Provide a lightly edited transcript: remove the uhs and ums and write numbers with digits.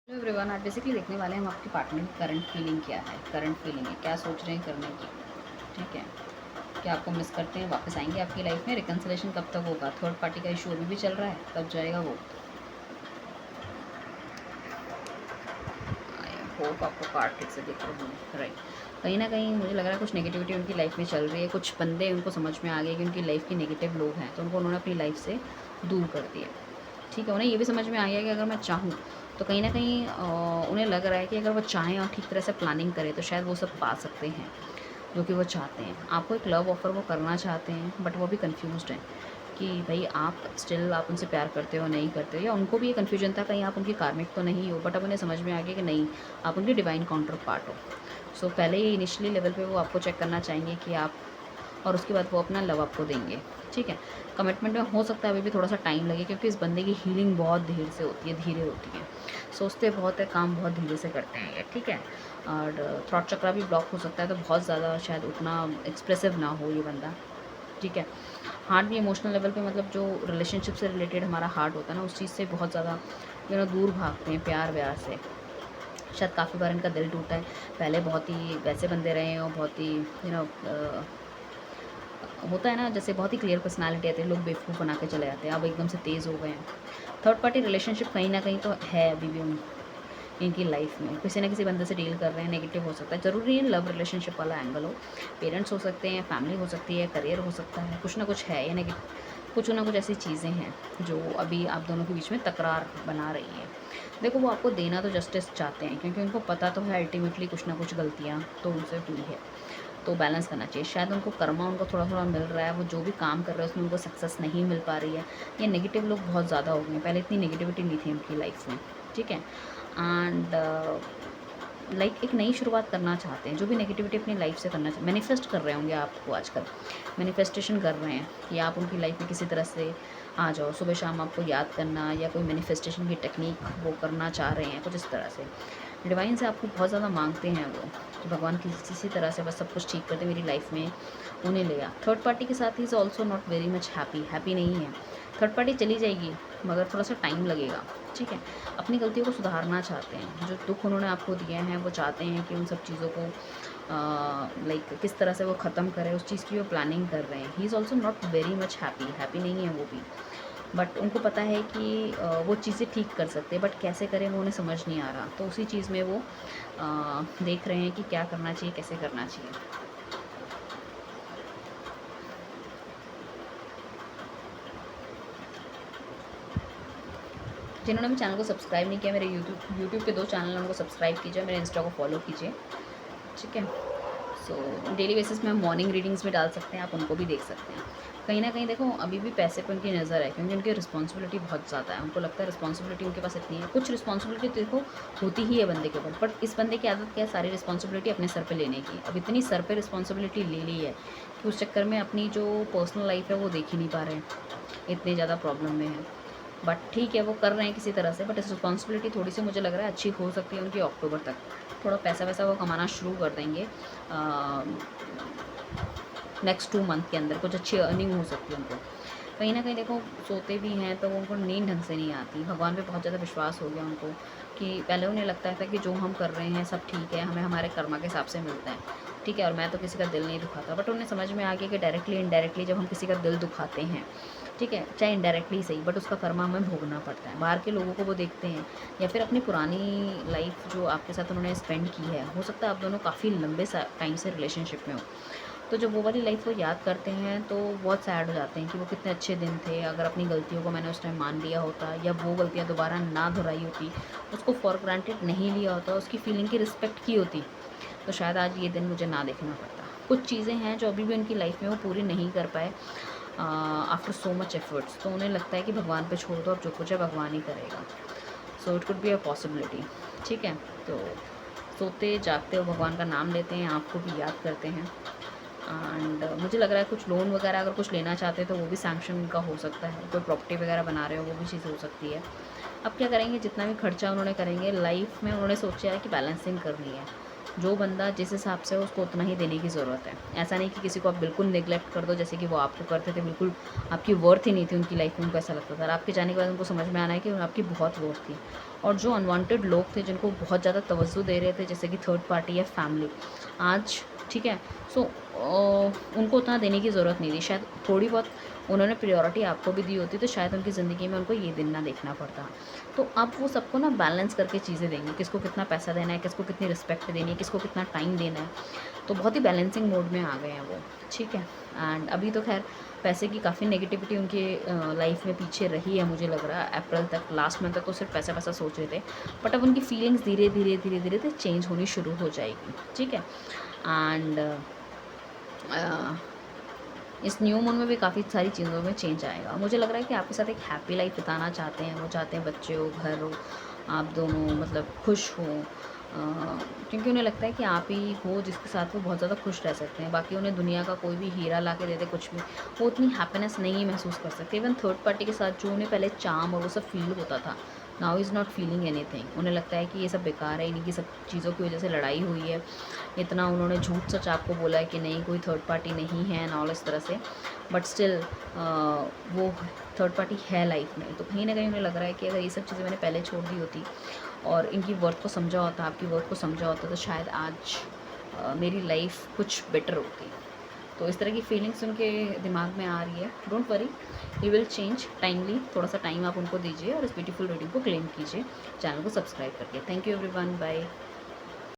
Hello everyone, आज basically देखने वाले हैं हम आपके पार्टनर की करंट फीलिंग क्या है। करंट फीलिंग है, क्या सोच रहे हैं करने की। ठीक है, क्या आपको मिस करते हैं, वापस आएंगे आपकी लाइफ में, रिकन्सिलेशन कब तक होगा, थर्ड पार्टी का इशू अभी भी चल रहा है, कब जाएगा वो। आई होप आपको कार्ड ठीक से दिख रहे हैं। राइट, कहीं ना कहीं मुझे लग रहा है कुछ नेगेटिविटी उनकी लाइफ में चल रही है। कुछ बंदे उनको समझ में आ गए कि उनकी लाइफ के नेगेटिव लोग हैं, तो उनको उन्होंने अपनी लाइफ से दूर कर दिया। ठीक है, उन्हें ये भी समझ में आ गया कि अगर मैं चाहूँ तो कहीं ना कहीं उन्हें लग रहा है कि अगर वो चाहें और ठीक तरह से प्लानिंग करें तो शायद वो सब पा सकते हैं जो कि वो चाहते हैं। आपको एक लव ऑफ़र वो करना चाहते हैं, बट वो भी कंफ्यूज्ड हैं कि भाई आप उनसे प्यार करते हो नहीं करते हो, या उनको भी ये कन्फ्यूजन था कहीं आप उनकी कार्मिक तो नहीं हो। बट अब उन्हें समझ में आ गया कि नहीं, आप उनकी डिवाइन काउंटर पार्ट हो। सो पहले ही इनिशियली लेवल पे वो आपको चेक करना चाहेंगे कि आप, और उसके बाद वो अपना लव आपको देंगे। ठीक है, कमिटमेंट में हो सकता है अभी भी थोड़ा सा टाइम लगे, क्योंकि इस बंदे की हीलिंग बहुत धीरे से होती है, धीरे होती है। सोचते बहुत है, काम बहुत धीरे से करते हैं ये। ठीक है, और थ्रॉट चक्रा भी ब्लॉक हो सकता है, तो बहुत ज़्यादा शायद उतना एक्सप्रेसिव ना हो ये बंदा। ठीक है, हार्ट भी इमोशनल लेवल पे, मतलब जो रिलेशनशिप से रिलेटेड हमारा हार्ट होता है ना, उस चीज़ से बहुत ज़्यादा दूर भागते हैं, प्यार व्यार से। शायद काफ़ी बार इनका दिल टूटा है। पहले बहुत ही वैसे बंदे रहे हैं और बहुत ही होता है ना, जैसे बहुत ही क्लियर पर्सनालिटी आती है, लोग बेवकूफ़ बना के चले जाते हैं, अब एकदम से तेज़ हो गए हैं। थर्ड पार्टी रिलेशनशिप कहीं ना कहीं तो है अभी भी इनकी लाइफ में, किसी ना किसी बंदे से डील कर रहे हैं। नेगेटिव हो सकता है, ज़रूरी है लव रिलेशनशिप वाला एंगल हो। पेरेंट्स हो सकते हैं, फैमिली हो सकती है, करियर हो सकता है, कुछ ना कुछ है या नेगेटिव, कुछ ना कुछ ऐसी चीज़ें हैं जो अभी आप दोनों के बीच में तकरार बना रही है। देखो, वो आपको देना तो जस्टिस चाहते हैं, क्योंकि उनको पता तो है अल्टीमेटली कुछ ना कुछ गलतियाँ तो उनसे हुई है, तो बैलेंस करना चाहिए। शायद उनको कर्मा उनको थोड़ा थोड़ा मिल रहा है, वो जो भी काम कर रहे हैं उसमें उनको सक्सेस नहीं मिल पा रही है, या नेगेटिव लोग बहुत ज़्यादा हो गए हैं। पहले इतनी नेगेटिविटी नहीं थी उनकी लाइफ में। ठीक है, एंड लाइक एक नई शुरुआत करना चाहते हैं। जो भी नेगेटिविटी अपनी लाइफ से करना चाहते, मैनिफेस्ट कर रहे होंगे आपको आजकल, मैनिफेस्टेशन कर रहे हैं कि आप उनकी लाइफ में किसी तरह से आ जाओ। सुबह शाम आपको याद करना या कोई मैनिफेस्टेशन की टेक्निक वो करना चाह रहे हैं, कुछ इस तरह से। डिवाइन से आपको बहुत ज़्यादा मांगते हैं वो कि भगवान किसी तरह से बस सब कुछ ठीक कर दे मेरी लाइफ में, उन्हें ले आ। थर्ड पार्टी के साथ he is also not very much happy नहीं है। थर्ड पार्टी चली जाएगी, मगर थोड़ा सा टाइम लगेगा। ठीक है, अपनी गलतियों को सुधारना चाहते हैं। जो दुख उन्होंने आपको दिए हैं, वो चाहते हैं कि उन सब चीज़ों को लाइक किस तरह से वो ख़त्म करें, उस चीज़ की वो प्लानिंग कर रहे हैं। He is also not very much happy नहीं है वो भी। बट उनको पता है कि वो चीज़ें ठीक कर सकते हैं, बट कैसे करें वो उन्हें समझ नहीं आ रहा। तो उसी चीज़ में वो देख रहे हैं कि क्या करना चाहिए, कैसे करना चाहिए। जिन्होंने भी चैनल को सब्सक्राइब नहीं किया, मेरे यूट्यूब के 2 चैनल हैं, उनको सब्सक्राइब कीजिए, मेरे इंस्टा को फॉलो कीजिए। ठीक है, सो डेली बेसिस में हम मॉर्निंग रीडिंग्स भी डाल सकते हैं, आप उनको भी देख सकते हैं। कहीं ना कहीं देखो, अभी भी पैसे पे उनकी नज़र है, क्योंकि उनकी रिस्पॉन्सिबिलिटी बहुत ज़्यादा है। उनको लगता है रिस्पॉन्सिबिलिटी उनके पास इतनी है। कुछ रिस्पॉन्सिबिलिटी तो देखो होती ही है बंदे के ऊपर, बट इस बंदे की आदत क्या है, सारी रिस्पॉन्सिबिलिटी अपने सर पे लेने की। अब इतनी सर पे रिस्पॉन्सिबिलिटी ले ली है कि उस चक्कर में अपनी जो पर्सनल लाइफ है वो देख ही नहीं पा रहे हैं, इतनी ज़्यादा प्रॉब्लम में है। बट ठीक है, वो कर रहे हैं किसी तरह से। बट इस रिस्पॉन्सिबिलिटी थोड़ी सी मुझे लग रहा है अच्छी हो सकती है उनकी अक्टूबर तक। थोड़ा पैसा वैसा वो कमाना शुरू कर देंगे नेक्स्ट 2 मंथ के अंदर, कुछ अच्छी अर्निंग हो सकती है उनको। कहीं ना कहीं देखो, सोते भी हैं तो उनको नींद ढंग से नहीं आती। भगवान पे बहुत ज़्यादा विश्वास हो गया उनको, कि पहले उन्हें लगता था कि जो हम कर रहे हैं सब ठीक है, हमें हमारे कर्मा के हिसाब से मिलता है। ठीक है, और मैं तो किसी का दिल नहीं दुखाता। बट उन्हें समझ में आ गया कि डायरेक्टली इनडायरेक्टली जब हम किसी का दिल दुखाते हैं, ठीक है, चाहे इनडायरेक्टली सही, बट उसका कर्मा हमें भोगना पड़ता है। बाहर के लोगों को वो देखते हैं, या फिर अपनी पुरानी लाइफ जो आपके साथ उन्होंने स्पेंड की है, हो सकता है आप दोनों काफ़ी लंबे टाइम से रिलेशनशिप में हो, तो जब वो वाली लाइफ वो याद करते हैं तो बहुत सैड हो जाते हैं कि वो कितने अच्छे दिन थे। अगर अपनी गलतियों को मैंने उस टाइम मान लिया होता, या वो गलतियाँ दोबारा ना दोहराई होती, उसको फॉर ग्रांटेड नहीं लिया होता, उसकी फीलिंग की रिस्पेक्ट की होती, तो शायद आज ये दिन मुझे ना देखना पड़ता। कुछ चीज़ें हैं जो अभी भी उनकी लाइफ में वो पूरी नहीं कर पाए आफ्टर सो मच एफर्ट्स, तो उन्हें लगता है कि भगवान पे छोड़ दो, अब जो कुछ है भगवान ही करेगा। So it could be a possibility. ठीक है, तो सोते जागते हो भगवान का नाम लेते हैं, आपको भी याद करते हैं। एंड मुझे लग रहा है कुछ लोन वगैरह अगर कुछ लेना चाहते हैं तो वो भी सैंक्शन उनका हो सकता है। कोई प्रॉपर्टी वगैरह बना रहे हो, वो भी चीज़ हो सकती है। अब क्या करेंगे, जितना भी खर्चा उन्होंने करेंगे लाइफ में, उन्होंने सोचा है कि बैलेंसिंग करनी है। जो बंदा जिस हिसाब से है उसको उतना ही देने की ज़रूरत है। ऐसा नहीं कि किसी को आप बिल्कुल नेग्लेक्ट कर दो, जैसे कि वो आपको करते थे, बिल्कुल आपकी वर्थ ही नहीं थी उनकी लाइफ में, उनको ऐसा लगता था। और आपके जाने के बाद उनको समझ में आना है कि आपकी बहुत वर्थ थी। और जो अनवांटेड लोग थे जिनको बहुत ज़्यादा तवज्जो दे रहे थे, जैसे कि थर्ड पार्टी या फैमिली, आज ठीक है, सो उनको उतना देने की ज़रूरत नहीं थी। शायद थोड़ी बहुत उन्होंने प्रायोरिटी आपको भी दी होती तो शायद उनकी ज़िंदगी में उनको ये दिन ना देखना पड़ता। तो अब वो सबको ना बैलेंस करके चीज़ें देंगे, किसको कितना पैसा देना है, किसको कितनी रिस्पेक्ट देनी है, किसको कितना टाइम देना है। तो बहुत ही बैलेंसिंग मोड में आ गए हैं वो, ठीक है। एंड अभी तो खैर पैसे की काफ़ी नेगेटिविटी उनके लाइफ में पीछे रही है, मुझे लग रहा है अप्रैल तक, लास्ट मंथ तक तो सिर्फ पैसा पैसा सोच रहे थे। बट अब उनकी फीलिंग्स धीरे धीरे धीरे धीरे धीरे चेंज होनी शुरू हो जाएगी, ठीक है। एंड इस न्यू मून में भी काफ़ी सारी चीज़ों में चेंज आएगा। मुझे लग रहा है कि आपके साथ एक हैप्पी लाइफ बिताना चाहते हैं, वो चाहते हैं बच्चे हो, घर हो, आप दोनों मतलब खुश हो, क्योंकि उन्हें लगता है कि आप ही हो जिसके साथ वो बहुत ज़्यादा खुश रह सकते हैं। बाकी उन्हें दुनिया का कोई भी हीरा ला के दे दे, कुछ भी, वो उतनी हैप्पीनेस नहीं महसूस कर सकते। इवन थर्ड पार्टी के साथ जो उन्हें पहले चार्म और वो सब फील होता था, now is not feeling anything. उन्हें लगता है कि ये सब बेकार है, इन्हीं की सब चीज़ों की वजह से लड़ाई हुई है, इतना उन्होंने झूठ सच आपको बोला है कि नहीं कोई थर्ड पार्टी नहीं है एंड ऑल इस तरह से, बट स्टिल वो थर्ड पार्टी है लाइफ में। तो कहीं ना कहीं उन्हें लग रहा है कि अगर ये सब चीज़ें मैंने पहले छोड़ दी होती और इनकी वर्थ को समझा होता, आपकी वर्थ को समझा होता, तो शायद आज मेरी लाइफ कुछ बेटर होती। तो इस तरह की फीलिंग्स उनके दिमाग में आ रही है। Don't worry, he will change timely. थोड़ा सा टाइम आप उनको दीजिए और इस ब्यूटीफुल रीडिंग को क्लेम कीजिए चैनल को सब्सक्राइब करके। Thank you everyone, bye.